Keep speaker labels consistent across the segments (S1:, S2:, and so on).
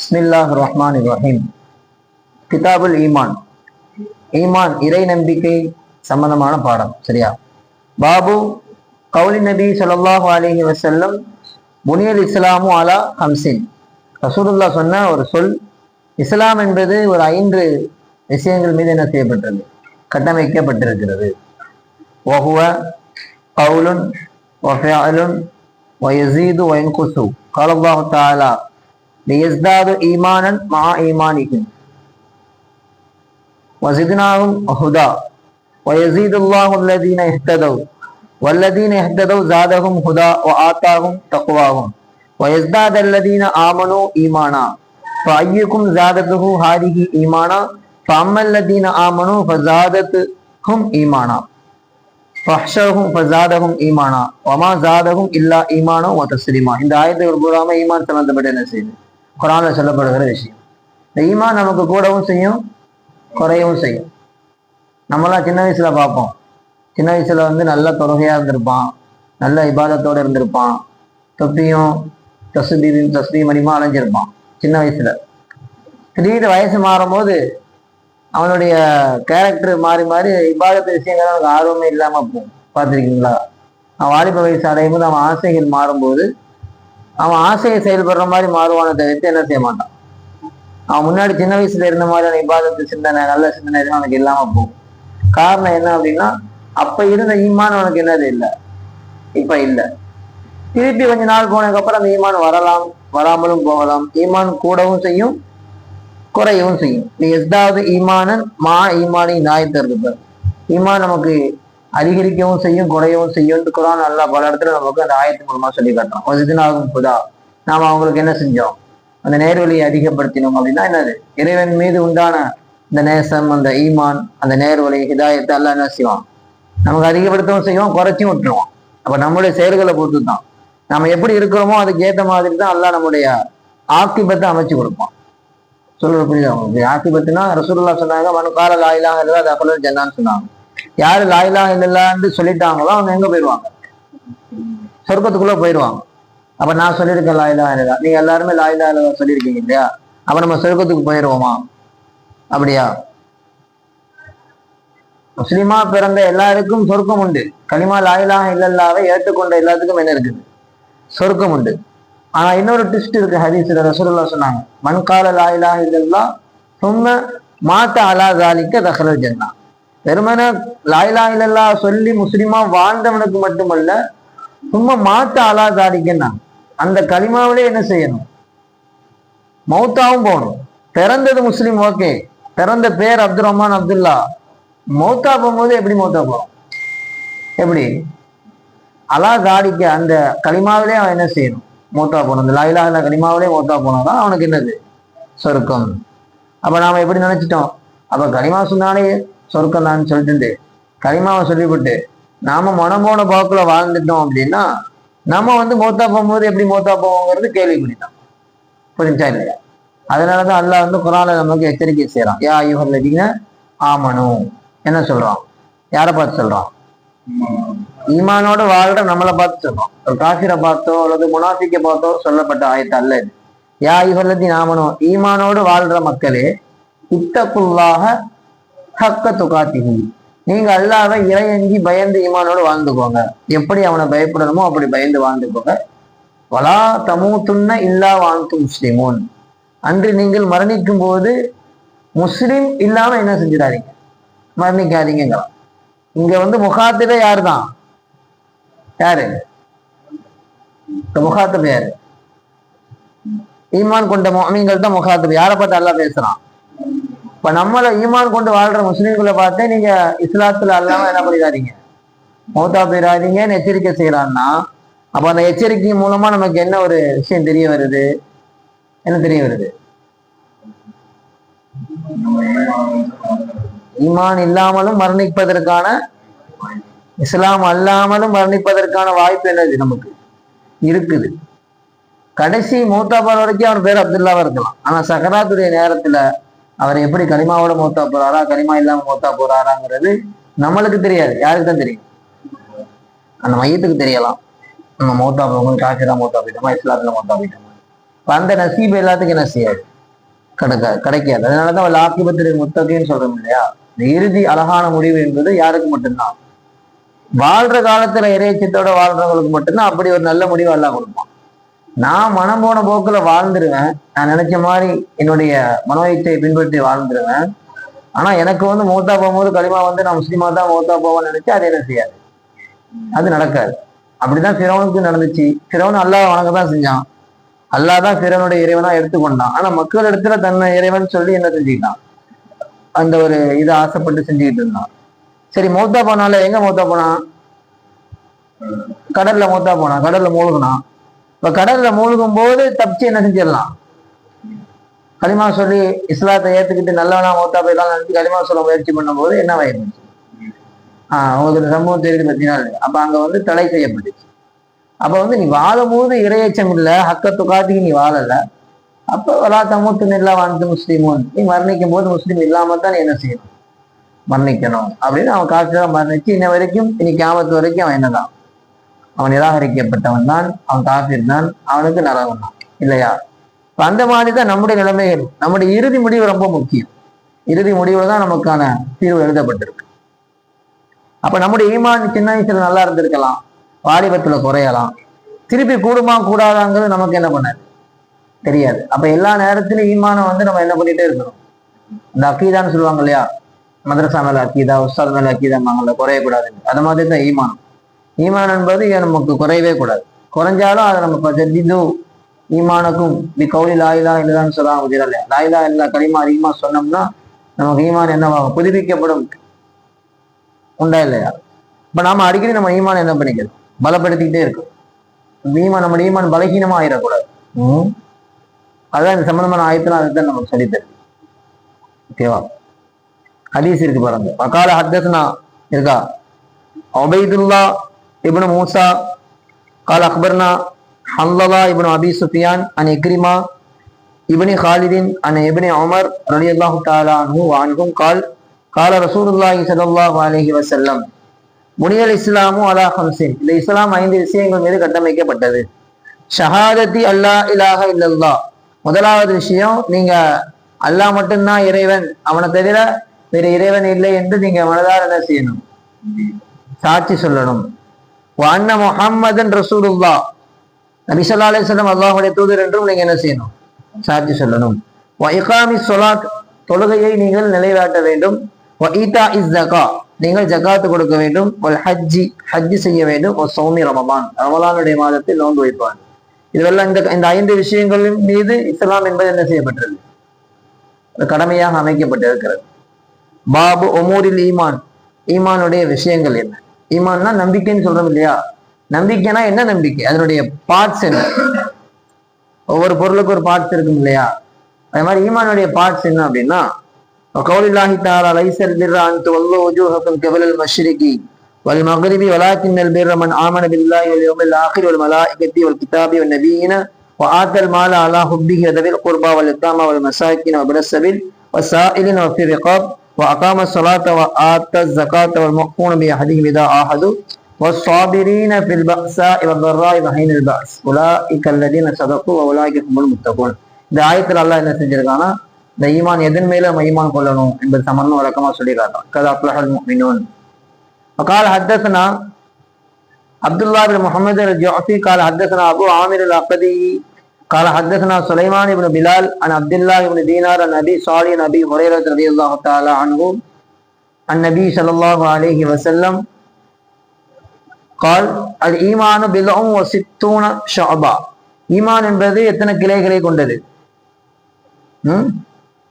S1: பிஸ்மில்லாஹ் ரஹ்மான் ரஹீம். கிதாபுல் ஈமான். ஈமான் இறை நம்பிக்கை சம்பந்தமான பாடம். சரியா? பாபு கௌலி நபி ஸல்லல்லாஹு அலைஹி வஸல்லம் புனியல் இஸ்லாமு அலா ஹம்சின். ரசூலுல்லாஹ் சொன்ன ஒரு சொல், இஸ்லாம் என்பது ஒரு 5 விஷயங்கள் மீது என்ன செய்யப்பட்டது, கட்டமைக்கப்பட்டிருக்கிறது. வஹுவ கௌலுன் வஃபிஅலுன் வயஸீது வயன்குசு. قال الله تعالى ليزدادوا إيمانا مع إيمانهم وزدناهم هدى ويزيد الله الذين اهتدوا والذين اهتدوا زادهم هدى وآتاهم تقواهم ويزداد الذين آمنوا إيمانا فأيكم زادته هذه إيمانا فأما الذين آمنوا فزادتهم إيمانا ஃபஹ்ஷஹும் ஃபஸாதஹும் ஈமானா வமா ஜாதஹும் இல்லா ஈமானா வ தஸ்லீமா. இந்த ஆயத்துகள் பூராம ஈமான் சம்பந்தப்பட்ட என்ன செய்யுது, குர்ஆன்ல சொல்லப்படுகிற விஷயம். இந்த ஈமான் நமக்கு கூடவும் செய்யும், குறையவும் செய்யும். நம்மளாம் சின்ன வயசுல பார்ப்போம், சின்ன வயசுல நல்ல தொழுகையா இருந்திருப்பான், நல்ல இபாதத்தோடு இருந்திருப்பான், தொப்பியும் தஸ்பீஹ் மணிமா அலைஞ்சிருப்பான் சின்ன வயசுல. திடீர்னு வயசு மாறும் போது அவனுடைய கேரக்டர் மாறி மாறி இபாதத்து விஷயங்கள் அவனுக்கு ஆர்வமே இல்லாம போகும். பார்த்துருக்கீங்களா? அவன் வாலிப வயசு அடையும் போது அவன் ஆசைகள் மாறும்போது அவன் ஆசையை செயல்படுற மாதிரி மாறுவான தவிர்த்து என்ன செய்ய மாட்டான். அவன் முன்னாடி சின்ன வயசுல இருந்த மாதிரியான இபாதத்து சிந்தனை, நல்ல சிந்தனை அவனுக்கு இல்லாம போகும். காரணம் என்ன அப்படின்னா, அப்ப இருந்த ஈமான் அவனுக்கு என்னது இல்லை, இப்ப இல்லை. திருப்பி கொஞ்ச நாள் போனதுக்கு அப்புறம் அந்த ஈமான் வரலாம், வராமலும் போகலாம். ஈமான் கூடவும் செய்யும், குறையவும் செய்யும். நீ எதாவது ஈமானன் மா ஈமானி நாயத்தருக்கு ஈமான் நமக்கு அதிகரிக்கவும் செய்யும், குறையவும் செய்யும். குர்ஆன் அல்லாஹ் பல இடத்துல நமக்கு அந்த ஆயத்து மூலமா சொல்லி காட்டுறோம். வஸித்னாஹும் ஹுதா. நாம அவங்களுக்கு என்ன செஞ்சோம், அந்த நேர்வழியை அதிகப்படுத்தினோம். அப்படின்னா என்னது, இறைவன் மீது உண்டான இந்த நேசம், அந்த ஈமான், அந்த நேர்வழி ஹிதாயத்தை எல்லாம் என்ன செய்வான், நமக்கு அதிகப்படுத்தவும் செய்வோம், குறைச்சும் விட்டுருவோம். அப்ப நம்மளுடைய செயல்களை பொறுத்து தான் நம்ம எப்படி இருக்கிறோமோ அதுக்கு ஏற்ற மாதிரி தான் அல்லாஹ் நம்முடைய ஆக்கிபத்தை அமைச்சு கொடுப்பான். சொல்றது புரியுதா உங்களுக்கு? ஆக்கிபத்துனா ரசூலுல்லாஹ் சொன்னாங்க, மன் கால லா இலாஹா இல்லல்லாஹ் தഖலல் ஜன்னான்னு சொன்னாங்க. யாரு லா இலாஹா இல்லல்லாஹ்னு சொல்லிட்டாங்களோ அவங்க எங்க போயிடுவாங்க, சொர்க்கத்துக்குள்ள போயிடுவாங்க. அப்ப நான் சொல்லியிருக்கேன் லா இலாஹா இல்லல்லாஹ், நீங்க எல்லாருமே லா இலாஹா இல்லல்லாஹ் சொல்லியிருக்கீங்க இல்லையா? அப்ப நம்ம சொர்க்கத்துக்கு போயிடுவோமா? அப்படியா? முஸ்லிமா பிறந்த எல்லாருக்கும் சொர்க்கம் உண்டு. கலிமா லா இலாஹா இல்லல்லாஹ்வை ஏற்றுக்கொண்ட எல்லாத்துக்கும் என்ன இருக்குது, சொர்க்கம் உண்டு. ஆனா இன்னொரு ட்விஸ்ட் இருக்கு. ஹதீஸ்ல ரசூலுல்லாஹ் சொன்னாங்க, மன் கால லா இலாஹா இல்லல்லாஹ் சும்ம மாத அலா ஸாலிக தഖலல் ஜன்னah. வெறுமனே லா இலாஹா இல்லல்லாஹ் சொல்லி முஸ்லிமா வாழ்ந்தவனுக்கு மட்டுமல்ல, சும்மா மாத்த அலா ஸாலிகன்னா அந்த கலிமாவிலே என்ன செய்யணும், மௌத்தாவும் போகணும். பிறந்தது முஸ்லிம், ஓகே, பிறந்த பேர் அப்துல் ரஹ்மான் அப்துல்லா, மௌத்தா போகும்போது எப்படி மௌத்தா போகும், எப்படி அலா ஸாலிக அந்த கலிமாவிலே அவன் என்ன செய்யணும், மௌத்தா போகணும். இந்த லா இலாஹா இல்லல்லாஹ் கலிமாவிலே மௌத்தா போனாதான் அவனுக்கு என்னது, சொர்க்கம். அப்ப நாம எப்படி நினைச்சிட்டோம், அப்ப கலிமா சொன்னாலே சொர்க்கம் தான் சொல்லிட்டு கலிமாவை சொல்லிவிட்டு நாம மனம் போன போக்குல வாழ்ந்துட்டோம் அப்படின்னா நம்ம மௌத்தா போகும்போது எப்படி மௌத்தா போவோங்கிறது கேள்விப்படிதான். புரிஞ்சா இல்லையா? அதனாலதான் அல்லாஹ் குர்ஆன்ல நமக்கு எச்சரிக்கை செய்யறான். யா அய்யுஹல்லதீன ஆமனு. என்ன சொல்றான், யாரை பார்த்து சொல்றான்? ஈமானோட வாழ்ற நம்மளை பார்த்து சொல்றோம். ஒரு காஃபிரை பார்த்தோ அல்லது முனாஃபிக்கை பார்த்தோ சொல்லப்பட்ட ஆயத்து அல்ல இது. யா அய்யுஹல்லதீன ஆமனு, ஈமானோடு வாழ்ற மக்களே, இத்தகுல்லாஹ ஹக்க துகாத்திஹி, நீங்க அல்லாஹ்வை இறையஞ்சி பயந்து ஈமானோடு வாழ்ந்துக்கோங்க. எப்படி அவனை பயப்படணுமோ அப்படி பயந்து வாழ்ந்துக்கோங்க. வலா தமூதுன்ன இல்லா வஅன்தும் முஸ்லிமூன், அன்று நீங்கள் மரணிக்கும் போது முஸ்லிம் இல்லாம என்ன செஞ்சிடாதீங்க, மரணிக்காதீங்க. இங்க முகாத்திபே யாரு தான், யாரு முகாத்திபு? யாரு? ஈமான் கொண்ட முஃமின்கள் தான் முகாத்திபு. யாரை பார்த்து அல்லாஹ் பேசுறான்? இப்ப நம்மள ஈமான் கொண்டு வாழ்ற முஸ்லீம்களை பார்த்தே நீங்க இஸ்லாத்துல அல்லாம என்ன பண்ணிடாதீங்க, மௌத்தா போயிடாதீங்கன்னு எச்சரிக்கை செய்யறான்னா, அப்ப அந்த எச்சரிக்கை மூலமா நமக்கு என்ன ஒரு விஷயம் தெரிய வருது, என்ன தெரிய வருது? ஈமான் இல்லாமலும் மரணிப்பதற்கான, இஸ்லாம் அல்லாமலும் மரணிப்பதற்கான வாய்ப்பு என்னது நமக்கு இருக்குது. கடைசி மௌத்தா போற வரைக்கும் அவர் பேர் அப்துல்லாவா இருக்கலாம். ஆனா சகராத்துடைய நேரத்துல அவர் எப்படி கலிமாவோட மௌத்தா போறாரா, கலிமா இல்லாம மௌத்தா போறாராங்கிறது நம்மளுக்கு தெரியாது. யாருக்கு தான் தெரியும்? அந்த மையத்துக்கு தெரியலாம். நம்ம மௌத்தா போகும்போது காஃபிரா மௌத்தா போயிட்டோமா, இஸ்லாத்துல மௌத்தா போயிட்டோமா. அந்த நசீப் எல்லாத்துக்கும் என்ன செய்யாது, கிடைக்காது. அதனாலதான் லாக்கிபத்திற்கு முத்தகைன்னு சொல்றோம் இல்லையா. இந்த இறுதி அழகான முடிவு என்பது யாருக்கு மட்டும்தான்? வாழ்ற காலத்துல இறைச்சத்தோட வாழ்றவங்களுக்கு மட்டும்தான் அப்படி ஒரு நல்ல முடிவு எல்லாம் கொடுப்பான். நான் மனம் போன போக்குல வாழ்ந்துருவேன், நான் நினைச்ச மாதிரி என்னுடைய மனோ இச்சையை பின்பற்றி வாழ்ந்துருவேன். ஆனா எனக்கு மௌத்தா போகும்போது களிமா நான் முஸ்லீமா தான் மௌத்தா போவேன்னு நினைச்சு அது என்ன செய்யாது, அது நடக்காது. அப்படிதான் ஃபிரௌனுக்கு நடந்துச்சு. ஃபிரௌன் அல்லாஹ் வணங்கதான் செஞ்சான், அல்லாஹ் தான் ஃபிரௌனுடைய இறைவனா எடுத்துக்கொண்டான். ஆனா மக்கள் இடத்துல தன்னை இறைவன் சொல்லி என்ன செஞ்சுக்கிட்டான், அந்த ஒரு இதை ஆசைப்பட்டு செஞ்சுக்கிட்டு இருந்தான். சரி, மௌத்தா போனால எங்க மௌத்தா போனான்? கடல்ல மௌத்தா போனான், கடல்ல மூழ்கினான். இப்ப கடல்ல மூழ்கும் போது தப்பிச்சு என்ன செஞ்சிடலாம், களிமா சொல்லி இஸ்லாத்தை ஏத்துக்கிட்டு நல்லவனா மௌத்தா போயிடலாம் நினைச்சு களிமா சொல்ல முயற்சி பண்ணும் போது என்ன ஆயிடுச்சு, உங்களுக்கு சமூகம் தெரியுது பத்தினா. அப்ப அங்க தடை செய்யப்பட்டுச்சு. அப்ப நீ வாழும் போது இரையச்சம் இல்ல, ஹக்கத்து காட்டி நீ வாழல. அப்ப வலா தமுத்து நில்லா வாழ்ந்து முஸ்லீமும், நீ மரணிக்கும் போது முஸ்லீம் இல்லாம தான் நீ என்ன செய்யணும், மரணிக்கணும் அப்படின்னு அவன் காசுல மரணிச்சு இன்ன வரைக்கும், இன்னைக்கு ஆபத்து வரைக்கும் அவன் என்னதான், அவன் நிராகரிக்கப்பட்டவன் தான், அவன் காஃபிர் தான், அவனுக்கு நரகம் தான் இல்லையா. அந்த மாதிரிதான் நம்முடைய நிலைமைகள். நம்முடைய இறுதி முடிவு ரொம்ப முக்கியம். இறுதி முடிவுல தான் நமக்கான தீர்வு எழுதப்பட்டிருக்கு. அப்ப நம்முடைய ஈமான் சின்ன வயசுல நல்லா இருந்திருக்கலாம், வாலிபத்துல குறையலாம், திருப்பி கூடுமா கூடாதாங்கிறது நமக்கு என்ன பண்ணாது தெரியாது. அப்ப எல்லா நேரத்திலும் ஈமானை நம்ம என்ன பண்ணிட்டே இருக்கணும். இந்த அக்கீதான்னு சொல்லுவாங்க இல்லையா, மதரசா மேல அக்கீதா, உஸ்தாத் மேல அக்கீதாங்க குறையக்கூடாது. அது மாதிரி தான் ஈமான். ஈமான் என்பது நமக்கு குறையவே கூடாது. குறைஞ்சாலும் அதை நம்ம ஜதிது ஈமானுக்கும் பி கௌலி லாயிலா இல்லைன்னு சொல்லுவாங்க இல்லையா. லாயிலா இல்லா களிமா அதிகமா சொன்னோம்னா நமக்கு ஈமான் என்னவாகும், புதுப்பிக்கப்படும். உண்டா இல்லையா? இப்ப நாம அடிக்கடி நம்ம ஈமான் என்ன பண்ணிக்கிறோம், பலப்படுத்திக்கிட்டே இருக்கும். ஈமான், நம்முடைய ஈமான் பலகீனமா ஆயிடக்கூடாது. அதான் இந்த சம்பந்தமான ஆயத்தெல்லாம் அதுதான் நமக்கு சொல்லித்தரு. ஓகேவா? ஹதீஸ் இருக்கு பாருங்க. வகால ஹத்தஸ்னா இருக்கா, உபைதுல்லா இப்னு மூசா قال أخبرنا حنظلة ابن أبي سفيان عن إكرمة ابن خالد عن ابن عمر رضي الله تعالى عنه وعنهم قال قال رسول الله صلى الله عليه وسلم بني الإسلام على 5. இந்த இஸ்லாம் 5 விஷயங்கள் மீது கட்டமைக்கப்பட்டது. ஷஹாதத்தி அல்லா இலாஹ இல்லல்லாஹ், முதலாவது விஷயம், நீங்க அல்லாஹ் மட்டும்தான் இறைவன், அவனை தவிர வேறு இறைவன் இல்லை என்று நீங்க மனதார என்ன செய்யணும், சாட்சி சொல்லணும். வஅன்ன முஹம்மதன் ரசூலுல்லாஹ், நபி ஸல்லல்லாஹு அலைஹி வஸல்லம் அல்லாஹ்வுடைய தூதர் என்றும் நீங்க என்ன செய்யணும், சாட்சி சொல்லணும். வ இகாமிஸ் ஸலாத், தொழுகையை நீங்கள் நிலைநாட்ட வேண்டும். வ ஈதாஇஸ் ஸகாத், நீங்கள் ஜகாத் கொடுக்க வேண்டும். வல் ஹஜ்ஜி, ஹஜ் செய்ய வேண்டும். வ ஸௌமி ரமலான், ரமலானுடைய மாதத்தில் நோன்பு வைப்பாங்க. இதெல்லாம் இந்த 5 விஷயங்களின் மீது இஸ்லாம் என்பது என்ன செய்யப்பட்டது, கடமையாக அமைக்கப்பட்டிருக்கிறது. பாபு உமூரில் ஈமான், ஈமானுடைய விஷயங்கள் என்ன. ஈமான்னா நம்பிக்கைன்னு சொல்றோம் இல்லையா. நம்பிக்கைனா என்ன நம்பிக்கை, அதனுடைய பார்ட்ஸ் என்ன, ஒவ்வொரு பொருளுக்கு ஒரு பார்ட்ஸ் இருக்கும் இல்லையா. அதே மாதிரி ஈமானுடைய பார்ட்ஸ் என்ன அப்படின்னா, கௌலில்லாஹி தஆலா லைஸல் பிர்ர அன் துவல்லு வஜூஹக்கும் கிபலல் மஷ்ரிகி வல் மக்ரிபி வலாக்கின்னல் பிர்ர மன் ஆமன பில்லாஹி வல் யௌமில் ஆகிர் வல் மலாயிகத்தி வல் கிதாபி வன் நபியின வ ஆத்தல் மால அலா ஹுப்பிஹி வதவில் குர்பா வல் யதாமா வல் மசாகின் வபிரஸ் சபில் வஸாயிலின் வஃபி ரிகாப் وأقام الصلاة وآتى الزكاة والمؤمنون بعهدهم إذا عاهدوا والصابرين في البأساء والضراء وحين البأس أولئك الذين صدقوا وأولئك هم المتقون. இந்த ஆயத்தில் அல்லாஹ் என்ன செஞ்சிருக்கானா, இந்த ஈமான் எதன் மேல நம்ம ஈமான் கொள்ளணும் என்பது சம்பந்தமா வழக்கமா சொல்லி காட்டுறோம். கத் அஃப்லஹல் முஃமினூன். وقال حدثنا عبد الله بن محمد الجعفي قال حدثنا أبو عامر العقدي قال حدثنا سليمان بن بلال عن عبد الله بن دينار عن ابي صالح عن ابي هريره رضي الله تعالى عنه عن النبي صلى الله عليه وسلم قال الايمان بضع وستون شعبة. ஈமான் என்பது எத்தனை கிளைகளை கொண்டது?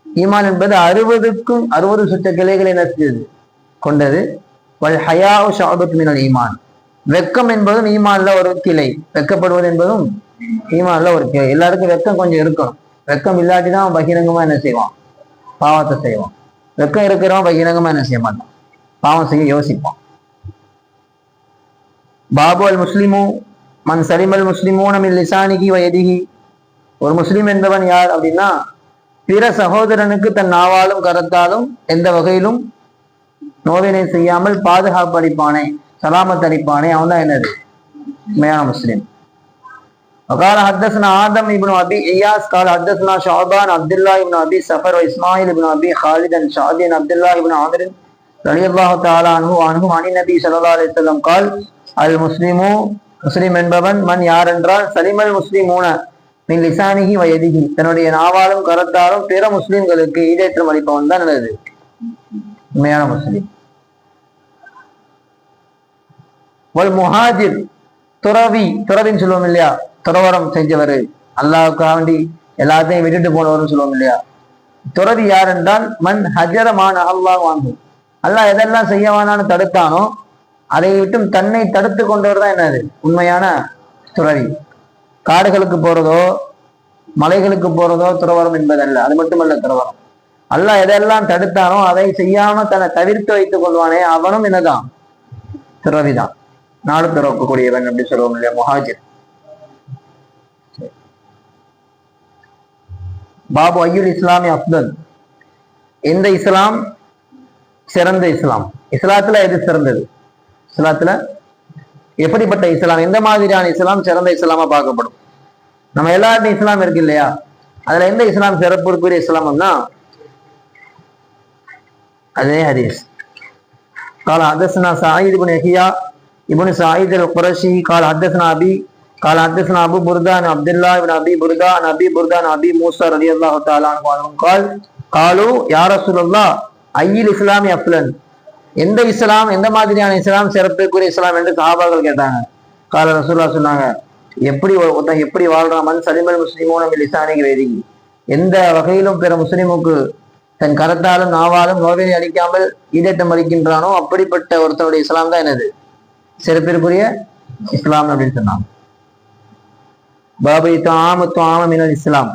S1: ஈமான் என்பது 60 சுற்ற கிளைகளை கொண்டது. வல் ஹயாஉ ஷஅபத்துன் மினல் ஈமான், வெக்கம் என்பதும் ஈமான்ல ஒரு கிளை, வெக்கப்படுவது என்பதும் ஈமான்ல ஒரு கிளை. எல்லாருக்கும் வெக்கம் கொஞ்சம் இருக்கணும். வெக்கம் இல்லாட்டி தான் பகிரங்கமா என்ன செய்வான், பாவத்தை செய்வான். வெக்கம் இருக்கிறவன் பகிரங்கமா என்ன செய்ய மாட்டான், பாவம் செய்ய யோசிப்பான். பாபு அல் முஸ்லிமு மன் சலிமல் முஸ்லிமூன மின் லிசானிகி வ யதிஹி, ஒரு முஸ்லிம் என்பவன் யார் அப்படின்னா, பிற சகோதரனுக்கு தன் நாவாலும் கரத்தாலும் எந்த வகையிலும் நோவினை செய்யாமல் பாதுகாப்பு அளிப்பானே, சலாமத் அளிப்பானே, அவன் தான் என்னது உண்மையான முஸ்லிம். وقال حدثنا آدم بن أبي إياس قال حدثنا شعبان عبد الله بن أبي سفر وإسماعيل بن أبي خالد شعبي عبد الله بن عمرو رضي الله تعالى عنه عن النبي صلى الله عليه وسلم قال المسلم முஸ்லிம் என்பவன் மன் யார் என்றால் சலிமல் முஸ்லிமூன மின் லிசானிஹி வயதிஹி தன்னுடைய நாவாலும் கரத்தாலும் பிற முஸ்லிம்களுக்கு ஈடேற்றம் அளிப்பவன் தான் நல்லது உண்மையான முஸ்லிம். வல் முஹாஜிர் துறவின்னு சொல்லுவோம் இல்லையா, துறவரம் செஞ்சவர், அல்லாஹ்வுக்காக வேண்டி எல்லாத்தையும் விட்டுட்டு போனவர்னு சொல்லுவோம் இல்லையா. துறவி யார் என்றால் மன் ஹஜரமான அல்லாஹ் வாங்கு, அல்லாஹ் எதெல்லாம் செய்யவானான்னு தடுத்தானோ அதை விட்டும் தன்னை தடுத்து கொண்டவர் தான் என்னது உண்மையான துறவி. காடுகளுக்கு போறதோ மலைகளுக்கு போறதோ துறவரம் என்பதல்ல. அது மட்டுமல்ல துறவரம், அல்லாஹ் எதெல்லாம் தடுத்தானோ அதை செய்யாம தன்னை தவிர்த்து வைத்துக் கொள்வானே அவனும் என்னதான் துறவிதான், நாடு துறக்கக்கூடியவன் அப்படி சொல்லுவோம் இல்லையா, முஹாஜிர். பாபு ஐயுல் இஸ்லாமி அப்தல், எந்த இஸ்லாம் சிறந்த இஸ்லாம், இஸ்லாத்துல எது சிறந்தது, இஸ்லாத்துல எப்படிப்பட்ட இஸ்லாம், எந்த மாதிரியான இஸ்லாம் சிறந்த இஸ்லாமா பார்க்கப்படும். நம்ம எல்லாருமே இஸ்லாம் இருக்கு இல்லையா, அதுல எந்த இஸ்லாம் சிறப்புக்குரிய இஸ்லாம்னா அதே ஹதீஸ். قال حدثنا سعيد بن يحيى ابن سعيد القرشي قال حدثنا ابي قال حدثنا ابو برده عن عبد الله بن ابي برده عن ابي برده عن ابي موسى رضي الله تعالى عنه قال قالوا يا رسول الله اي الاسلام افضل, எந்த இஸ்லாம் எந்த மாதிரியான இஸ்லாம் சிறப்புக்குரிய இஸ்லாம் என்று சஹாபாக்கள் கேட்டாங்க. கால ரசூலுல்லாஹ் சொன்னாங்க, எப்படி வாழ்றாமன் சலிமல் முஸ்லிமோன லிசானிஹி வயதிஹி, எந்த வகையிலும் பிற முஸ்லிமுக்கு தன் கரத்தாலும் நாவாலும் நோவினை அளிக்காமல் ஈடேற்றம் அளிக்கின்றானோ அப்படிப்பட்ட ஒருத்தனுடைய இஸ்லாம் தான் என்னது சிறப்பிற்குரிய இஸ்லாம் அப்படின்னு சொன்னாங்க. பாபை மினல் இஸ்லாம்,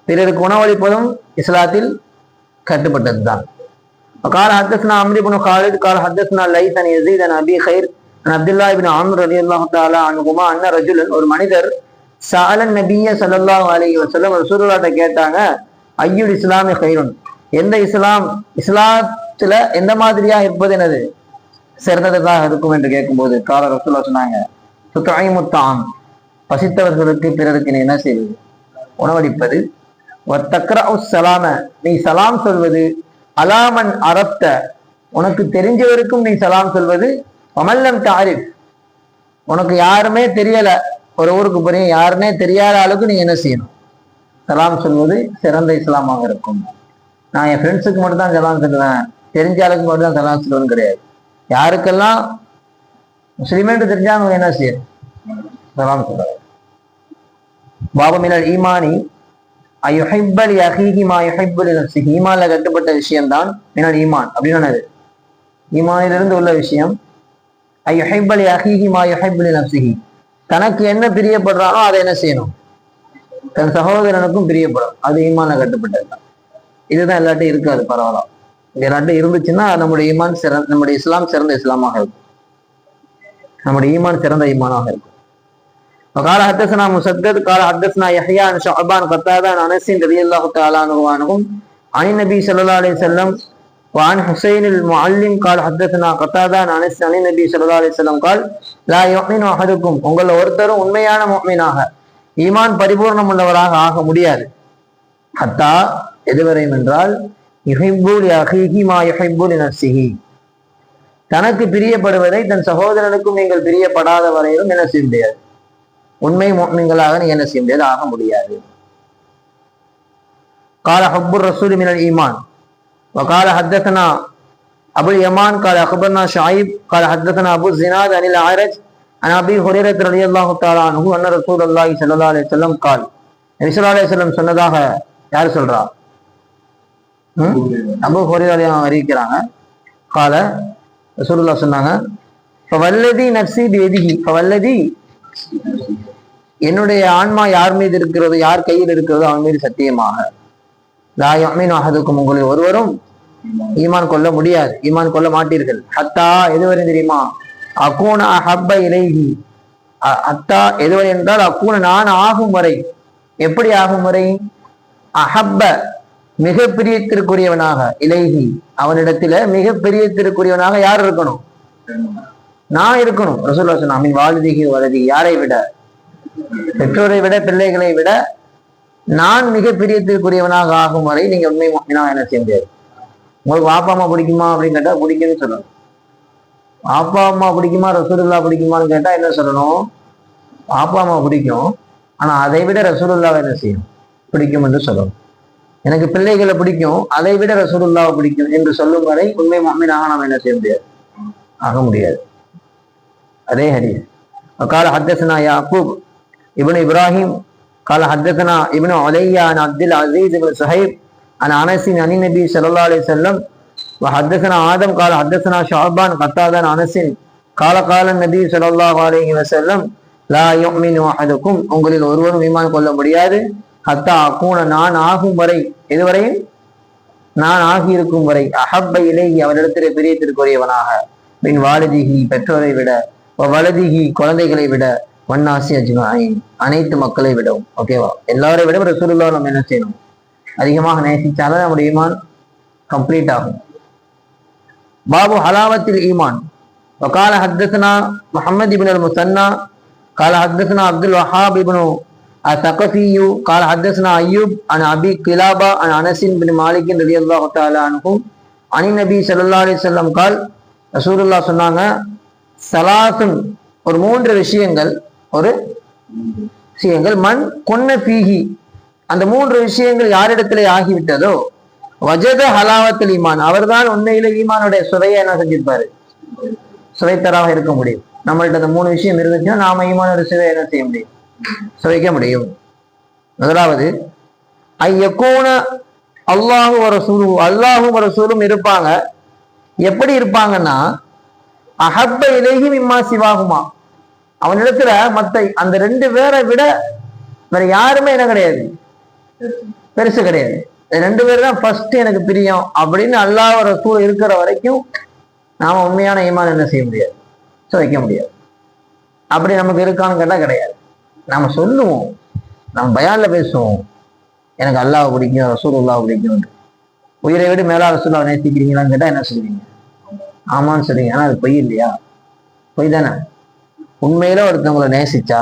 S1: பிறருக்கு உணவளிப்பதும் இஸ்லாத்தில் கட்டுப்பட்டது தான். قال حدثنا عمرو بن خالد قال حدثنا ليث عن يزيد عن ابي خير عن عبد الله بن عمرو رضي الله تعالى عنهما ان رجلا, ஒரு மனிதர் சஅலன் நபிய ஸல்லல்லாஹு அலைஹி வஸல்லம் ரசூலுல்லாஹ்ட்ட கேட்டாங்க, ஐயுல் இஸ்லாமி கைருன், எந்த இஸ்லாத்துல எந்த மாதிரியா இருப்பது என்னது சிறந்ததாக இருக்கும் என்று கேட்கும்போது கால ரசூலுல்லாஹ் சொன்னாங்க, துத்ஐமுத்தாம், பசித்தவர்களுக்கு பிறருக்கு நீ என்ன செய்வது உணவளிப்பது, வத்தக்ரஉ ஸலாம, நீ சலாம் சொல்வது, அலாமன் அரப்த, உனக்கு தெரிஞ்சவருக்கும் நீ சலாம் சொல்வது, அமல்லம் தாரிஃப், உனக்கு யாருமே தெரியல, ஒரு ஊருக்கு போறீங்க யாருன்னே தெரியாத அளவுக்கு நீ என்ன செய்யணும் சலாம் சொல்வது சிறந்த இஸ்லாமாக இருக்கும். நான் என் ஃப்ரெண்ட்ஸுக்கு மட்டும் தான் சலாம் சொல்லுவேன், தெரிஞ்ச ஆளுக்கு மட்டும் தான் சலாம் சொல்லுவேன்னு கிடையாது. யாருக்கெல்லாம் முஸ்லிமேன்னு தெரிஞ்சா அவங்க என்ன செய்யணும் சலாம் சொல்றாங்க. பாபமினல் ஈமானி ஐயுஹிப்பல் யஹீஹி மா யுஹிப்பு லினஃப்ஸிஹி, ஈமான்ல கட்டுப்பட்ட விஷயம்தான் மினல் ஈமான் அப்படின்னா ஈமானிலிருந்து உள்ள விஷயம். ஐயுஹிப்பல் யஹீஹி மா யுஹிப்பு லினஃப்ஸிஹி, தனக்கு என்ன பிரியப்படுறானோ அதை என்ன செய்யணும் தன் சகோதரனுக்கும் பிரியப்படும், அது ஈமான்ல கட்டுப்பட்டது தான். இதுதான் எல்லாட்டும் இருக்காது, பரவாயில்ல. எல்லாட்டும் இருந்துச்சுன்னா நம்முடைய ஈமான் நம்முடைய இஸ்லாம் சிறந்த இஸ்லாமாக இருக்கும், நம்முடைய ஈமான் சிறந்த ஈமானாக இருக்கும். وقال حدثنا مسدد قال حدثنا يحيى عن شعبان قتادة عن انس رضي الله تعالى عنه عن النبي صلى الله عليه وسلم وعن حسين المعلم قال حدثنا قتادة عن انس عن النبي صلى الله عليه وسلم قال لا يؤمن احدكم, உங்கள் ஒருத்தரும் உண்மையான முஃமினாக ஈமான் பரிபூர்ணம் உள்ளவராக ஆக முடியாது, ஹத்தா எதுவரையும் என்றால் யுஹிப்பு லிஅஹீஹி மா யுஹிப்பு லினஃப்ஸிஹி, தனக்கு பிரியப்படுவதை தன் சகோதரனுக்கும் நீங்கள் பிரியப்படாத வரையிலும் என்ன செய்ய முடியாது, உண்மை முஃமின்களாக நீ என்ன செய்ய முடியாது, ஆக முடியாது. قال حب الرسول من الايمان وقال حدثنا ابو اليمان قال اخبرنا شعيب قال حدثنا ابو الزناد عن الاعرج عن ابي هريره رضي الله تعالى عنه ان رسول الله صلى الله عليه وسلم قال, நபி ஸல்லல்லாஹு அலைஹி வஸல்லம் சொன்னதாக யார் சொல்றா, அபூ ஹுரைரா அறிவிக்கிறாங்க. قال ரசூலுல்லாஹ் சொன்னாங்க, ஃபவல்லதி நஃப்ஸி பியதிஹி, ஃபவல்லதி, என்னுடைய ஆன்மா யார் மீது இருக்கிறதோ யார் கையில் இருக்கிறதோ அவன் மீது சத்தியமாக, லா யுமினு அஹதுக்கும், உங்களில் ஒருவரும் ஈமான் கொள்ள முடியாது, ஈமான் கொள்ள மாட்டீர்கள், ஹத்தா எதுவரை தெரியுமா, அகூன அஹப்ப இலைஹி, ஹத்தா எதுவரை என்றால் அகூன நான் ஆகும் வரை, எப்படி ஆகும் வரை, அஹப்ப மிக பிரியத்திற்குரியவனாக, இலைஹி அவனிடத்தில மிக பிரியத்திற்குரியவனாக யார் இருக்கணும், நான் இருக்கணும். ரசூலுல்லாஹ் சொன்னாங்க, வாலிதிகி வலதி, யாரை விட, பெற்றோரை விட பிள்ளைகளை விட நான் மிக பிரியத்திற்குரியவனாக ஆகும் வரை நீங்க உண்மை முஃமினாக என்ன செய்ய முடியாது. உங்களுக்கு வாப்பா அம்மா பிடிக்குமா அப்படின்னு கேட்டா பிடிக்கும்னு சொல்லணும். வாப்பா அம்மா பிடிக்குமா ரசூலுல்லாஹ் பிடிக்குமான்னு கேட்டா என்ன சொல்லணும்? வாப்பா அம்மா பிடிக்கும், ஆனா அதை விட ரசூலுல்லாஹ் என்ன செய்யும் பிடிக்கும் என்று சொல்லணும். எனக்கு பிள்ளைகளை பிடிக்கும், அதை விட ரசூலுல்லாஹ் பிடிக்கும் என்று சொல்லும் வரை உண்மை முஃமினாக நாம் என்ன செய்ய முடியாது, ஆக முடியாது. அதே ஹதீஸ் قال حدثنا يعقوب ابن ابراهيم قال حدثنا ابن عليا عن عبد العزيز بن صهيب عن انس عن النبي صلى الله عليه وسلم وحدثنا آدم قال حدثنا شعبان قتادة عن انس قال قال النبي صلى الله عليه وسلم لا يؤمن احدكم உங்களில் ஒருவரும் ஈமான் கொள்ள முடியாது ஹத்தா அகூன நான் ஆகும் வரை, இதுவரையும் நான் ஆகியிருக்கும் வரை அஹப்ப இலைஹி அவரிடத்திலே பிரியத்திற்குரியவனாக பின் வாலிதிஹி பெற்றோரை விட வலதிஹி குழந்தைகளை விட வன்னாசி அஜ்மாயின் அனைத்து மக்களை விடவும். ஓகேவா? எல்லாரை விட ரசூலுல்லாஹ் நம்ம என்ன செய்யணும், அதிகமாக நேசிச்சாலும் நம்முடைய ஈமான் கம்ப்ளீட் ஆகும். பாபு ஹலாவத்தில் ஈமான். وقال حدثنا محمد بن المثنى قال حدثنا عبد الوهاب بن الثقفي قال حدثنا ايوب عن ابي قلابه عن انس بن مالك رضي الله تعالى عنه عن النبي صلى الله عليه وسلم قال ரசூலுல்லாஹ் சொன்னாங்க, சலாசுன் ஒரு மூன்று விஷயங்கள், மண் கொன்ன பீகி அந்த மூன்று விஷயங்கள் யாரிடத்திலே ஆகிவிட்டதோ வஜத ஹலாவத்தில் ஈமான் அவர்தான் உண்மையில ஈமானுடைய சுவையை என்ன செஞ்சிருப்பாரு, சுவைத்தராக இருக்க முடியும். நம்மள்ட்ட அந்த மூணு விஷயம் இருந்துச்சுன்னா நாம ஈமானோட சுவையை என்ன செய்ய முடியும், சுவைக்க முடியும். முதலாவது ஐயக்கூன அல்லாஹு ரசூலும், அல்லாஹும் ரசூலும் இருப்பாங்க. எப்படி இருப்பாங்கன்னா அஹப்ப இலைஹி மிம்மா சிவாகுமா அவனிடத்துல மத்த அந்த ரெண்டு பேரை விட வேற யாருமே என்ன கிடையாது, பெருசு கிடையாது. ரெண்டு பேர் தான் ஃபர்ஸ்ட் எனக்கு பிரியம் அப்படின்னு அல்லாஹ் ரசூல் இருக்கிற வரைக்கும் நாம உண்மையான ஈமான் என்ன செய்ய முடியாது, வைக்க முடியாது. அப்படி நமக்கு இருக்கான்னு கேட்டா கிடையாது. நாம சொல்லுவோம், நம்ம பயான்ல பேசுவோம், எனக்கு அல்லாஹ் பிடிக்கும் ரசூலுல்லாஹ் பிடிக்கும், உயிரை விட மேலா ரசூலுல்லாஹ் நேசிக்கிறீங்களான்னு கேட்டா என்ன சொல்லுவீங்க, ஆமான்னு சொல்றீங்க. ஆனா அது பொய் இல்லையா? பொய் தானே. உண்மையில ஒருத்தவங்களை நேசிச்சா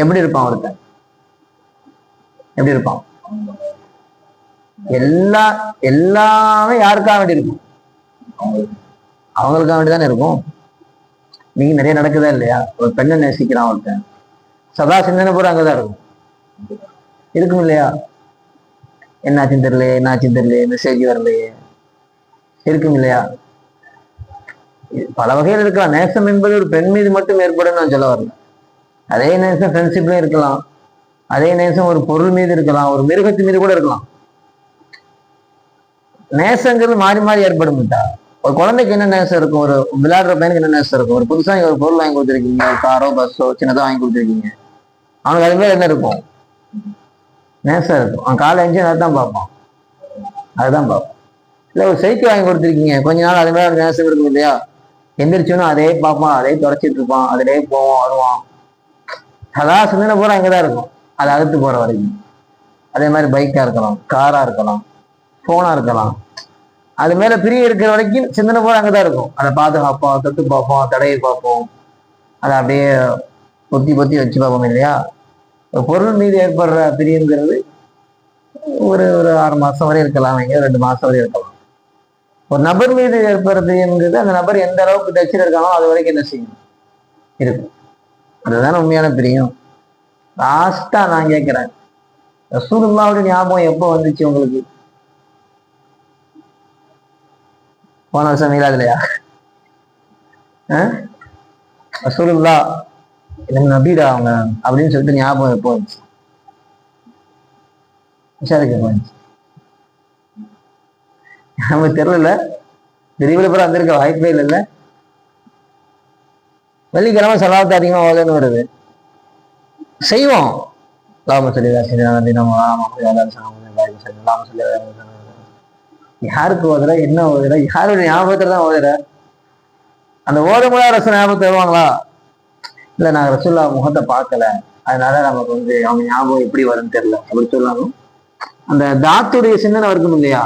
S1: எப்படி இருப்பான், ஒருத்தன் எப்படி இருப்பான்? எல்லாமே யாருக்காக வேண்டி இருக்கும், அவங்களுக்காக வேண்டிதானே இருக்கும். நீங்க நிறைய நடக்குதா இல்லையா? ஒரு பெண்ணை நேசிக்கிறான் ஒருத்தன், சதா சிந்தனை பூரா அங்கதான் இருக்கும் இல்லையா? என்னாச்சுன்னு தெரியலையே, மெசேஜ் வரலையே, இருக்கும் இல்லையா? பல வகையில் இருக்கலாம். நேசம் என்பது ஒரு பெண் மீது மட்டும் ஏற்படும் நான் சொல்ல வரல. அதே நேசம் ஃப்ரெண்ட்ஷிப்லயும் இருக்கலாம், அதே நேசம் ஒரு பொருள் மீது இருக்கலாம், ஒரு மிருகத்து மீது கூட இருக்கலாம். நேசங்கிறது மாறி மாறி ஏற்படும். ஒரு குழந்தைக்கு என்ன நேசம் இருக்கும், ஒரு விளையாடுற பையனுக்கு என்ன நேசம் இருக்கும், ஒரு புதுசா ஒரு பொருள் வாங்கி கொடுத்துருக்கீங்க, ஒரு காரோ பஸ்ஸோ சின்னதா வாங்கி கொடுத்துருக்கீங்க, அவனுக்கு அது மேல என்ன இருக்கும், நேசம் இருக்கும். அவன் காலை எஞ்சி அதுதான் பார்ப்பான். இல்ல ஒரு சைக்கிள் வாங்கி கொடுத்துருக்கீங்க, கொஞ்ச நாள் அது மேல நேசம் இருக்கும் இல்லையா? எந்திரிச்சோன்னா அதே பார்ப்பான், அதே தொடச்சிட்டு இருப்பான், அதிலே போவான் வருவான். அதான் சிந்தனை பூரா அங்கதான் இருக்கும், அது அழுத்து போற வரைக்கும். அதே மாதிரி பைக்கா இருக்கலாம், காரா இருக்கலாம், போனா இருக்கலாம், அது மேல பிரிய இருக்கிற வரைக்கும் சிந்தனை பூரா அங்கதான் இருக்கும். அதை பாதுகாப்போம், தொட்டு பார்ப்போம், தடையை பார்ப்போம், அதை அப்படியே பொத்தி வச்சு பார்ப்போம் இல்லையா? ஒரு பொருள் மீது ஏற்படுற பிரியங்கிறது ஒரு 6 மாசம் வரை இருக்கலாம், 2 மாசம் வரை இருக்கலாம். ஒரு நபர் மீது ஏற்படுறது என்கிறது அந்த நபர் எந்த அளவுக்கு டச்சில் இருக்காங்களோ அது வரைக்கும் என்ன செய்யும், இருக்கும். அதுதான் உண்மையான பிரியம். லாஸ்டா நான் கேட்கிறேன், ரசூலுல்லாஹ்வுடைய ஞாபகம் எப்போ வந்துச்சு உங்களுக்கு? போன வருஷம் மீலாதுலையா? ரசூலுல்லாஹ் எனக்கு நபிடா அவங்க அப்படின்னு சொல்லிட்டு ஞாபகம் எப்போ வந்துச்சு? விசாரிக்க போச்சு. நமக்கு தெரியல, விரிவில் பூரா வந்திருக்க வாய்ப்பே இல்லைல்ல. வெள்ளிக்கிழமை சலாத்து அதிகமாக ஓதன்னு வருது, செய்வோம். யாருக்கு ஓதுற, என்ன ஓதுற, யாருடைய ஞாபகத்துல தான் ஓதுற? அந்த ஓதமுடா ரச ஞாபகத்தை வருவாங்களா? இல்ல நான் ரசூல்லா முகத்தை பார்க்கல, அதனால நமக்கு அவங்க ஞாபகம் எப்படி வரும்னு தெரியல அப்படி சொல்லாலும் அந்த தாத்துடைய சிந்தனை இருக்கும் இல்லையா?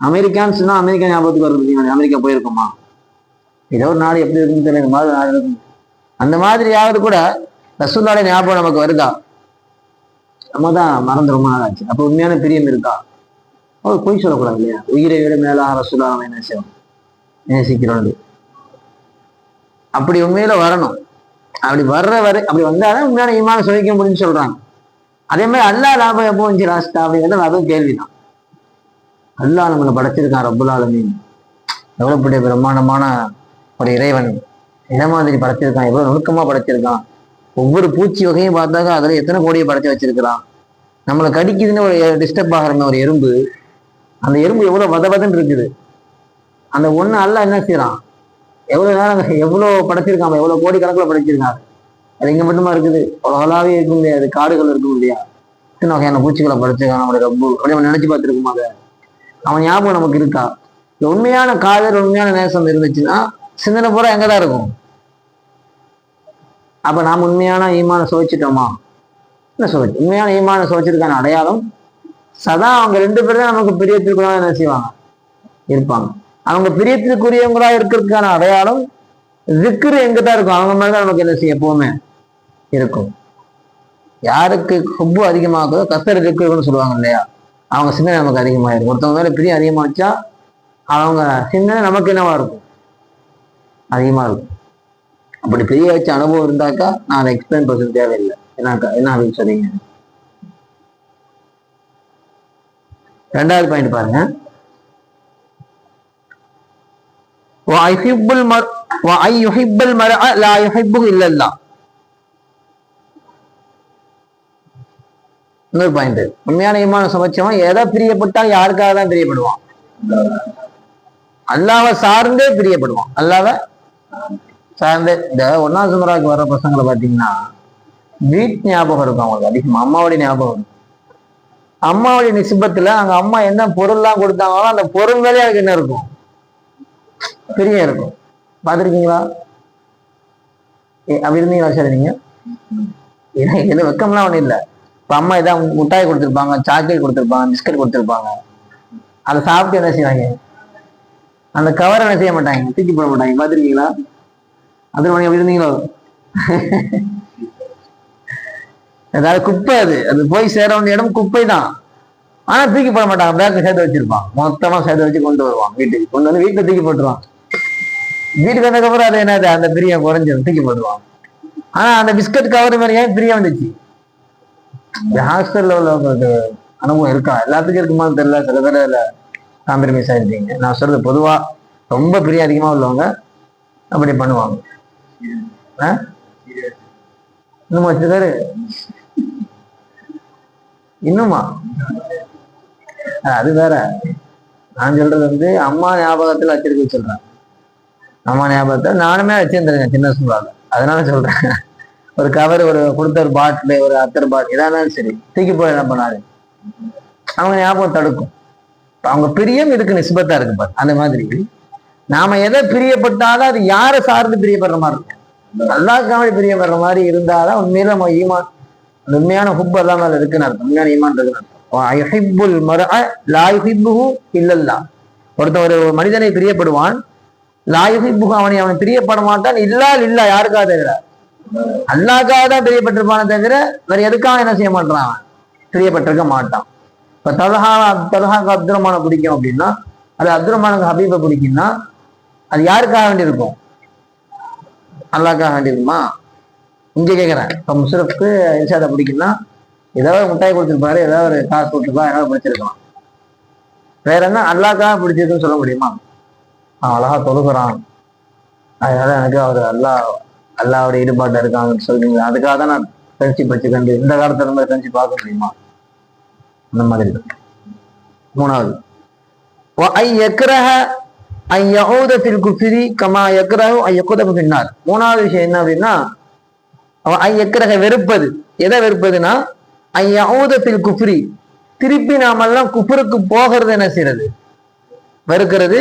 S1: அமெரிக்கான்னு சொன்னா அமெரிக்கா ஞாபகத்துக்கு வருது. அமெரிக்கா போயிருக்கோமா, ஏதோ ஒரு நாடு எப்படி இருக்குன்னு தெரியல, இந்த மாதிரி நாடு இருக்கும். அந்த மாதிரியாவது கூட ரசூலுல்லாஹ்வுடைய ஞாபகம் நமக்கு வருதா? நம்ம தான் மறந்து ரொம்ப நாள் ஆச்சு. அப்ப உண்மையான பிரியம் இருக்கா? அவர் பொய் சொல்லக்கூடாது இல்லையா? உயிரை விட மேலாக ரசூலுல்லாஹ் என்ன செய்வோம், நேசிக்கிறோம். அப்படி உண்மையில வரணும். அப்படி வர்ற வரை அப்படி வந்தாலும் உண்மையான ஈமான் சுவைக்க முடியும்னு சொல்றாங்க. அதே மாதிரி அல்லாஹ் லாபம் எப்போ வந்துச்சு லாஸ்டா அப்படிங்கிறது அதுவும் கேள்விதான். அல்லாஹ் நம்மளை படைச்சிருக்கான், ரப்புல் ஆலமீன் எவ்வளவு பெரிய பிரம்மாண்டமான ஒரு இறைவன், என்ன மாதிரி படைச்சிருக்கான், எவ்வளவு நுணுக்கமா படைச்சிருக்கான். ஒவ்வொரு பூச்சி வகையும் பார்த்தாக்கா அதுல எத்தனை கோடியை படைச்சு வச்சிருக்கிறான். நம்மளை கடிக்குதுன்னு ஒரு டிஸ்டர்ப் ஆகிறமே ஒரு எறும்பு, அந்த எறும்பு எவ்வளவு வதவதன்னு இருக்குது. அந்த ஒண்ணு அல்லாஹ் என்ன செய்யறான், எவ்வளவு நேரம் எவ்வளவு படைச்சிருக்கான், எவ்வளவு கோடி கணக்கில் படைச்சிருக்காங்க. அது இங்க மட்டுமா இருக்குது, உலகளாவே இருக்கும் இல்லையா, அது காடுகள் இருக்கும் இல்லையா, இத்தனை வகையான பூச்சிகளை படைச்சிருக்கான் நம்மளுடைய ரப்பு. அப்படி நம்ம நினைச்சு பார்த்துருக்குமா? அதை அவன் ஞாபகம் நமக்கு இருக்கா? இந்த உண்மையான காதல் உண்மையான நேசம் இருந்துச்சுன்னா சிந்தனை பூரா எங்கதான் இருக்கும்? அப்ப நாம் உண்மையான ஈமான சுவைச்சிட்டோமா? என்ன சுவைச்சு உண்மையான ஈமான சுவைச்சிருக்கான அடையாளம் சதா அவங்க ரெண்டு பேரும் தான் நமக்கு பிரியத்திற்குள்ளா என்ன செய்வாங்க, இருப்பாங்க. அவங்க பிரியத்திற்குரியவங்களா இருக்கிறதுக்கான அடையாளம் திக்ரு எங்கதான் இருக்கும், அவங்க மேலதான் நமக்கு என்ன செய்ய எப்பவுமே இருக்கும். யாருக்கு ஹுப்பு அதிகமாகுதோ கசர் திக்ருன்னு சொல்லுவாங்க இல்லையா, அவங்க சிந்தனை நமக்கு அதிகமாக இருக்கும். ஒருத்தவங்க மேல பிரியம் அதிகமாச்சா அவங்க சிந்தனை நமக்கு என்னவா இருக்கும், அதிகமா இருக்கும். அப்படி பிரிய வச்ச அனுபவம் இருந்தாக்கா நான் அதை எக்ஸ்பிளைன் பண்ண தேவையில்லை. என்னக்கா என்ன அப்படின்னு சொல்றீங்க? ரெண்டாவது பாயிண்ட் பாருங்க. இன்னொரு பாயிண்ட், உண்மையான ஈமான சமைச்சவன் எதை பிரியப்பட்டால் யாருக்காக தான் பிரியப்படுவான்? அல்லாஹ்வை சார்ந்தே பிரியப்படுவான். அல்லாஹ்வை சார்ந்தே. இந்த ஒன்னாவது சுமராவுக்கு வர்ற பசங்களை பார்த்தீங்கன்னா வீட்டு ஞாபகம் இருக்கும் அவங்களுக்கு அதிகமா, அம்மாவுடைய ஞாபகம் இருக்கும். அம்மாவுடைய நிசுபத்துல அங்க அம்மா என்ன பொருள்லாம் கொடுத்தாங்களோ அந்த பொருள் மேலே எனக்கு என்ன இருக்கும், பிரியம் இருக்கும். பார்த்துருக்கீங்களா? அப்படி இருந்தீங்களா? சரி, நீங்க இதுல வெக்கம்லாம் ஒண்ணும் இல்லை. இப்ப அம்மா ஏதாவது முட்டாய் கொடுத்துருப்பாங்க, சாக்லேட் கொடுத்துருப்பாங்க, பிஸ்கட் கொடுத்துருப்பாங்க, அதை சாப்பிட்டு என்ன செய்வாங்க, அந்த கவர் என்ன செய்ய மாட்டாங்க, தூக்கி போட மாட்டாங்க. பார்த்துருக்கீங்களா? அது எப்படி இருந்தீங்களோ? ஏதாவது குப்பை, அது போய் சேர வேண்டிய இடம் குப்பை தான், ஆனா தூக்கி போட மாட்டாங்க. பேக்கை சேர்த்து வச்சிருப்பான், மொத்தமா சேர்த்து வச்சு கொண்டு வருவான் வீட்டுக்கு. கொண்டு வந்து வீட்டுல தூக்கி போட்டுருவான். வீட்டுக்கு வந்ததுக்கப்புறம் அது என்னது, அந்த பிரியம் குறைஞ்சிடும், தூக்கி போட்டுருவான். ஆனா அந்த பிஸ்கட் கவர் மாதிரி ஏன் பிரியம் வந்துச்சு? ஹாஸ்டல்ல உள்ளவங்களுக்கு அனுபவம் இருக்கா? எல்லாத்துக்கும் இருக்குமான்னு தெரியல. சில பேர் அதுல காம்ப்ரமைஸ் ஆயிருக்கீங்க. நான் சொல்றது பொதுவா ரொம்ப பிரியம் அதிகமா உள்ளவங்க அப்படி பண்ணுவாங்க. இன்னும் வச்சிருக்காரு இன்னுமா? அது வேற. நான் சொல்றது வந்து அம்மா ஞாபகத்துல வச்சிருக்க சொல்றேன். அம்மா ஞாபகத்தை நானுமே வச்சிருந்தேன் சின்ன சூழால, அதனால சொல்றேன். ஒரு கவர், ஒரு கொடுத்த ஒரு பாட்டில், ஒரு அத்தர் பாட்டில், எதானாலும் சரி தூக்கி போய் என்ன பண்ணாரு, அவங்க ஞாபகம் தடுக்கும். அவங்க பிரியம் இதுக்கு நிஸ்பத்தா இருக்கு பாரு. அந்த மாதிரி நாம எதை பிரியப்பட்டாலும் அது யாரை சார்ந்து பிரியப்படுற மாதிரி இருக்கும். அல்லாஹ்வுக்காக பிரியப்படுற மாதிரி இருந்தாதான் உண்மையில நம்ம ஈமான், உண்மையான ஹுப் எல்லாம் மேல இருக்குன்னு அர்த்தம். உண்மையான ஈமான் இருக்குன்னு அர்த்தம். ஒருத்தன் ஒரு மனிதனை பிரியப்படுவான், லாயுஹிப்புஹு அவன் பிரியப்பட மாட்டான். இல்லா யாருக்காக தவிர அல்லாஹ்வுக்காக தான் பிரியப்பட்டிருப்பானே தவிர வேற எதுக்காக என்ன செய்ய மாட்டான், பிரியப்பட்டிருக்க மாட்டான். இப்ப தல்ஹாக்கு அப்துல் ரஹ்மானை பிடிக்கும் அப்படின்னா, அது அப்துல் ரஹ்மானுக்கு ஹபீபை பிடிக்கும்னா அது யாருக்காக வேண்டி இருக்கும், அல்லாஹ்வுக்காக வேண்டி இருக்குமா? இங்க கேட்கிறேன். இப்ப முஷரஃப்க்கு இர்ஷாதை பிடிக்கும்னா ஏதாவது முட்டாய் கொடுத்துருப்பாரு, ஏதாவது ஒரு காசு கொடுத்துருப்பா, ஏதாவது பிடிச்சிருக்கலாம். வேற என்ன அல்லாஹ்வுக்காக பிடிச்சிருக்குன்னு சொல்ல முடியுமா? அவன் அழகா தொழுகிறான், அதனால எனக்கு அவர் அல்லாஹ்வுடைய ஈடுபாட்டு இருக்காங்கன்னு சொல்றீங்க, அதுக்காக தான் நான் ஃப்ரெண்ட்ஷிப் வச்சுக்கண்டு இந்த காலத்துல இருந்து ஃப்ரெண்ட்ஷிப் பார்க்க முடியுமா? அந்த மாதிரி. மூணாவது, மூணாவது விஷயம் என்ன அப்படின்னா, வெறுப்பது. எதை வெறுப்பதுன்னா குஃப்ரி, திருப்பி நாமெல்லாம் குஃப்ருக்கு போகிறது என்ன செய்யறது, வெறுக்கிறது.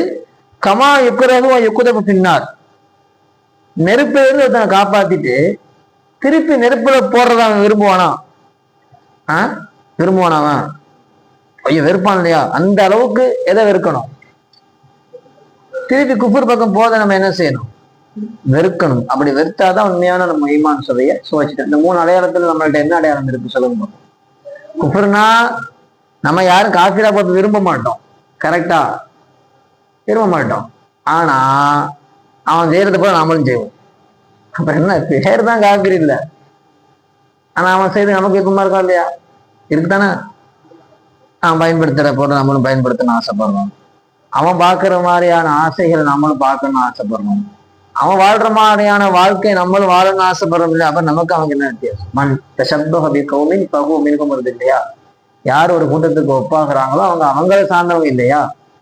S1: கமா யக்ரஹு பின்னார், நெருப்புல இருந்து ஒருத்தனை காப்பாத்திட்டு திருப்பி நெருப்புல போடுறத அவன் விரும்புவானா? விரும்புவானாவன்? ஐயோ வெறுப்பான் இல்லையா? அந்த அளவுக்கு எதை வெறுக்கணும், திருப்பி குஃபர் பக்கம் போத நம்ம என்ன செய்யணும், வெறுக்கணும். அப்படி வெறுத்தாதான் உண்மையான நம்ம ஈமான் சுவைய சுவைச்சிட்டோம். இந்த 3 அடையாளத்துல நம்மள்ட்ட என்ன அடையாளம் இருக்கு சொல்லுங்க. குஃப்ர்னா நம்ம யாரும் காஃபிரா பார்த்து விரும்ப மாட்டோம், கரெக்டா? விரும்ப மாட்டோம். ஆனா அவன் செய்யறது போல நாமளும் செய்வோம். அப்ப என்ன, பேர் தான் காஃபிர் இல்லை, ஆனா அவன் செய்து நமக்கு விருப்பமா இருக்கா இல்லையா? இருக்குதானே? அவன் பயன்படுத்துற போல நம்மளும் பயன்படுத்தணும்னு ஆசைப்படுறோம். அவன் பார்க்குற மாதிரியான ஆசைகளை நம்மளும் பார்க்கணும்னு ஆசைப்படுறோம். அவன் வாழ்ற மாதிரியான வாழ்க்கை நம்மளும் வாழணும்னு ஆசைப்படுறோம் இல்லையா? அப்ப நமக்கு அவங்க என்ன வித்தியாசம்? மண் தசப்தஹபி கௌமின் பகு மின்கும் வருது இல்லையா? யார் ஒரு கூட்டத்துக்கு ஒப்பாகிறாங்களோ அவங்க அவங்கள சார்ந்தவங்க இல்லையா?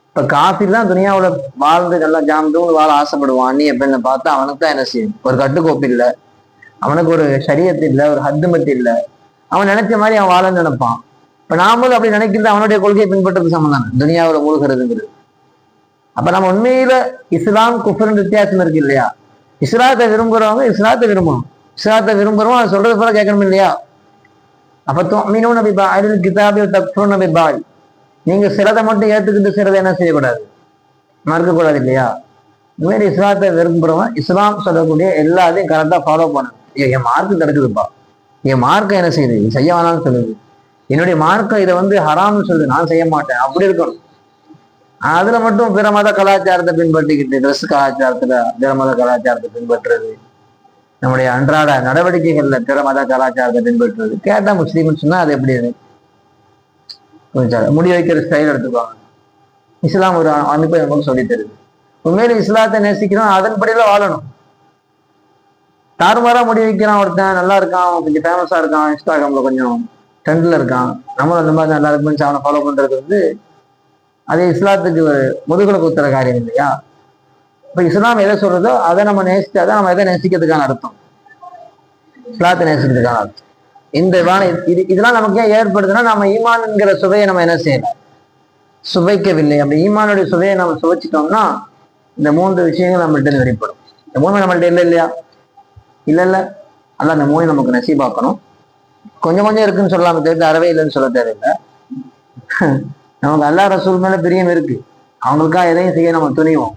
S1: இப்ப காஃபிர் தான் துனியாவுல வாழ்ந்து நல்லா ஜாம்தூன்னு வாழ ஆசைப்படுவான். அந்நிய பெண்ணை பார்த்தா அவனுக்கு தான் என்ன செய்யும்? ஒரு கட்டுக்கோப்பு இல்லை, அவனுக்கு ஒரு ஷரியத்து இல்லை, ஒரு ஹத்துமத்து இல்லை. அவன் நினைச்ச மாதிரி அவன் வாழன்னு நினைப்பான். இப்ப நாமளும் அப்படி நினைக்கிறது அவனுடைய கொள்கையை பின்பற்றது சமம் தானே, துனியாவுல மூழ்கிறதுங்கிறது. அப்ப நம்ம உண்மையில இஸ்லாம் குஃப்ர்னு வித்தியாசம் இருக்கு இல்லையா? இஸ்லாத்தை விரும்புறவங்க இஸ்லாத்தை விரும்பணும், இஸ்லாத்தை விரும்புறவங்க அதை சொல்றது போல கேட்கணும் இல்லையா? அப்ப துஅமினூன பிபஅதில் கிதாபி வ தக்ஃபுரூன பிபஅத், நீங்க சிலதை மட்டும் ஏத்துக்கிட்டு சிலதை என்ன செய்யக்கூடாது, மறுக்கக்கூடாது இல்லையா? இனிமேல் இஸ்லாத்தை விரும்புறவன் இஸ்லாம் சொல்லக்கூடிய எல்லாத்தையும் கரெக்டா ஃபாலோ பண்ணணும். என் மார்க்கு தடுக்குதுப்பா, என் மார்க்கம் என்ன செய்யுது, இது செய்ய வேணாம்னு சொல்லுது, என்னுடைய மார்க்கம் இதை ஹராம்னு சொல்லுது, நான் செய்ய மாட்டேன், அப்படி இருக்கணும். அதுல மட்டும் பிற மத கலாச்சாரத்தை பின்பற்றிக்கிட்டு, ட்ரெஸ் கலாச்சாரத்துல பிற மத கலாச்சாரத்தை பின்பற்றுறது, நம்முடைய அன்றாட நடவடிக்கைகள்ல பிற மத கலாச்சாரத்தை பின்பற்றுறது. கேட்டா முஸ்லீம்னு சொன்னா அது எப்படி முடி வைக்கிற ஸ்டைல் எடுத்துக்குவாங்க. இஸ்லாம் ஒரு அமைப்பை நமக்கு சொல்லி தருது. உண்மையில இஸ்லாத்தை நேசிக்கணும், அதன்படியெல்லாம் வாழணும். தாறுமாறா முடி வைக்கிறான் ஒருத்தன், நல்லா இருக்கான், கொஞ்சம் ஃபேமஸா இருக்கான், இன்ஸ்டாகிராம்ல கொஞ்சம் ட்ரெண்ட்ல இருக்கான், நம்மளும் அந்த மாதிரி நல்லா இருக்குன்னு அவனை ஃபாலோ பண்றது அது இஸ்லாத்துக்கு முதுகுல குத்துற காரியம் இல்லையா? இப்ப இஸ்லாம் எதை சொல்றதோ அதை நம்ம நேசிச்சாதான் நம்ம எதை நேசிக்கிறதுக்கான அர்த்தம், இஸ்லாத்தை நேசிக்கிறதுக்கான அர்த்தம். இந்த இதெல்லாம் நமக்கு ஏன் ஏற்படுதுன்னா, நம்ம ஈமான்ங்கிற சுவையை நம்ம என்ன செய்யல, சுவைக்கவில்லை. அப்படி ஈமானுடைய சுவையை நம்ம சுவைச்சிட்டோம்னா இந்த 3 விஷயங்கள் நம்மள்ட்ட வெளிப்படும். இந்த 3 நம்மள்ட்ட இல்லை இல்லையா? இல்ல அல்ல, அந்த 3 நமக்கு நசீபாக்கணும். கொஞ்சம் கொஞ்சம் இருக்குன்னு சொல்லாம தெரியுது, அறவே இல்லைன்னு சொல்ல தேவையில்லை. நமக்கு அல்லாஹ் ரசூல் மேல பிரியம் இருக்கு, அவங்களுக்காக எதையும் செய்ய நம்ம துணிவோம்.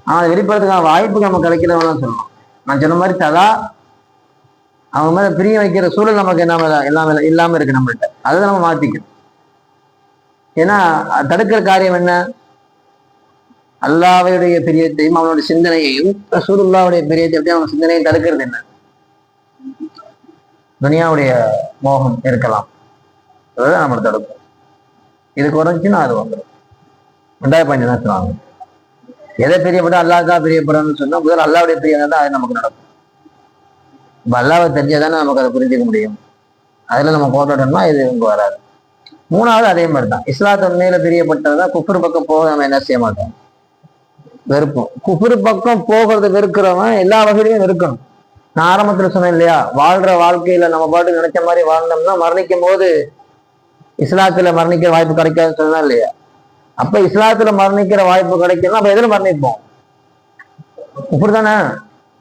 S1: ஆனா அதை வெளிப்படுறதுக்கான வாய்ப்பு நம்ம கிடைக்கிறவங்களாம் சொல்லலாம். நான் சொன்ன மாதிரி ததா அவங்க மேல பிரியம் வைக்கிற சூழல் நமக்கு என்ன இல்லாம இருக்கு நம்மள்கிட்ட, அதை நம்ம மாத்திக்கணும். ஏன்னா தடுக்கிற காரியம் என்ன? அல்லாஹ்வுடைய பிரியத்தையும் அவனுடைய சிந்தனையையும் ரசூலுல்லாஹ்வுடைய பிரியத்தை எப்படி அவங்க சிந்தனையும் தடுக்கிறது என்ன? துனியாவுடைய மோகம் இருக்கலாம், அதுதான் நம்மளை தடுக்கும். இது குறைஞ்சுன்னா அது வந்துடும். 2,000 என்ன சொல்லுவாங்க, எதை பிரியப்பட அல்லாஹ்தான் பிரியப்படணும்னு சொன்னா முதல்ல அல்லாஹ்வுடைய பிரியம் தான் அது நமக்கு நடக்கும். இப்ப அல்லாஹ்வை தெரிஞ்சாதானே நமக்கு அதை புரிஞ்சுக்க முடியும். அதுல நம்ம போராட்டோம்னா இது இங்க வராது. 3வது அதே மாதிரி தான், இஸ்லாத்து உண்மையில பிரியப்பட்டதுதான் குஃப்ர் பக்கம் போக நம்ம என்ன செய்ய மாட்டோம், வெறுப்போம். குஃப்ர் பக்கம் போகிறது வெறுக்கிறவன் எல்லா வகையிலையும் வெறுக்கணும். நான் ஆரம்பத்துல சொன்னேன் இல்லையா, வாழ்ற வாழ்க்கையில நம்ம பாட்டுக்கு நினைச்ச மாதிரி வாழ்ந்தோம்னா மரணிக்கும் போது இஸ்லாத்துல மரணிக்கிற வாய்ப்பு கிடைக்காதுன்னு சொன்னா இல்லையா? அப்ப இஸ்லாத்துல மரணிக்கிற வாய்ப்பு கிடைக்கணும், அப்ப எதுல மரணிப்போம்? குஃப்ர் தானே.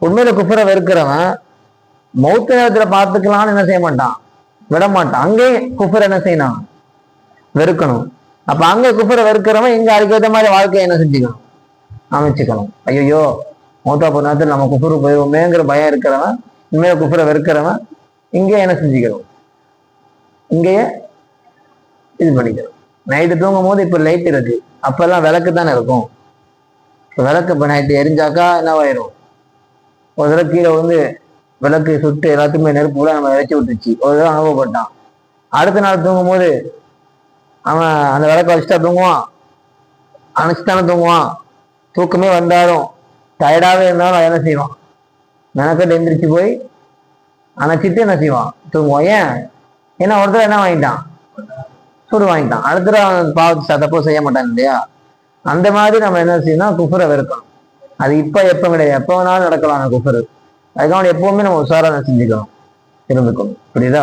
S1: உண்மையில குஃப்ரை வெறுக்கிறவன் மௌத்த நேரத்துல பார்த்துக்கலாம்னு என்ன செய்ய மாட்டான், விட மாட்டான். அங்கே குஃப்ர் என்ன செய்யணும், வெறுக்கணும். அப்ப அங்க குஃப்ரை வெறுக்கிறவன் இங்க அதுக்கேற்ற மாதிரி வாழ்க்கையை என்ன செஞ்சுக்கணும், அமைச்சுக்கணும். ஐயோ மௌத்தா போன நேரத்தில் நம்ம குஃப்ரு போயிடுவோமேங்கிற பயம் இருக்கிறவன், உண்மையில குஃப்ரை வெறுக்கிறவன் இங்கே என்ன செஞ்சுக்கணும், இங்கேயே இது பண்ணிக்கணும். நைட்டு தூங்கும் போது இப்ப லைட் இருக்கு, அப்பெல்லாம் விளக்கு தானே இருக்கும். இப்போ விளக்கு இப்போ நைட்டு எரிஞ்சாக்கா என்னவாயிரும், ஒரு தடவை கீழே விளக்கு சுட்டு எல்லாத்துக்குமே நெருப்பு கூட நம்ம இறைச்சி விட்டுச்சு, ஒரு தடவை அனுபவப்பட்டான். அடுத்த நாள் தூங்கும் போது அவன் அந்த விளக்க வச்சுட்டா தூங்குவான், அணைச்சுத்தானே தூங்குவான். தூக்கமே வந்தாலும் டயர்டாவே இருந்தாலும் என்ன செய்வான், மெனக்கட்டு எந்திரிச்சு போய் அணைச்சிட்டு என்ன செய்வான், தூங்குவான். ஏன்னா ஒருத்தர் என்ன வாங்கிட்டான், சூடு வாங்கிட்டான். அடுத்த அவன் பாவத்து தப்போ செய்ய மாட்டான் இல்லையா? அந்த மாதிரி நம்ம என்ன செய்யணும், குஃப்ரை வெறுக்கணும். அது இப்ப எப்ப கிடையாது, எப்ப வேணாலும் நடக்கலாம் அந்த குஃப்ரு. அதுக்காக எப்பவுமே நம்ம உஷாரா செஞ்சுக்கணும், இருந்துக்கணும். புரியுதா?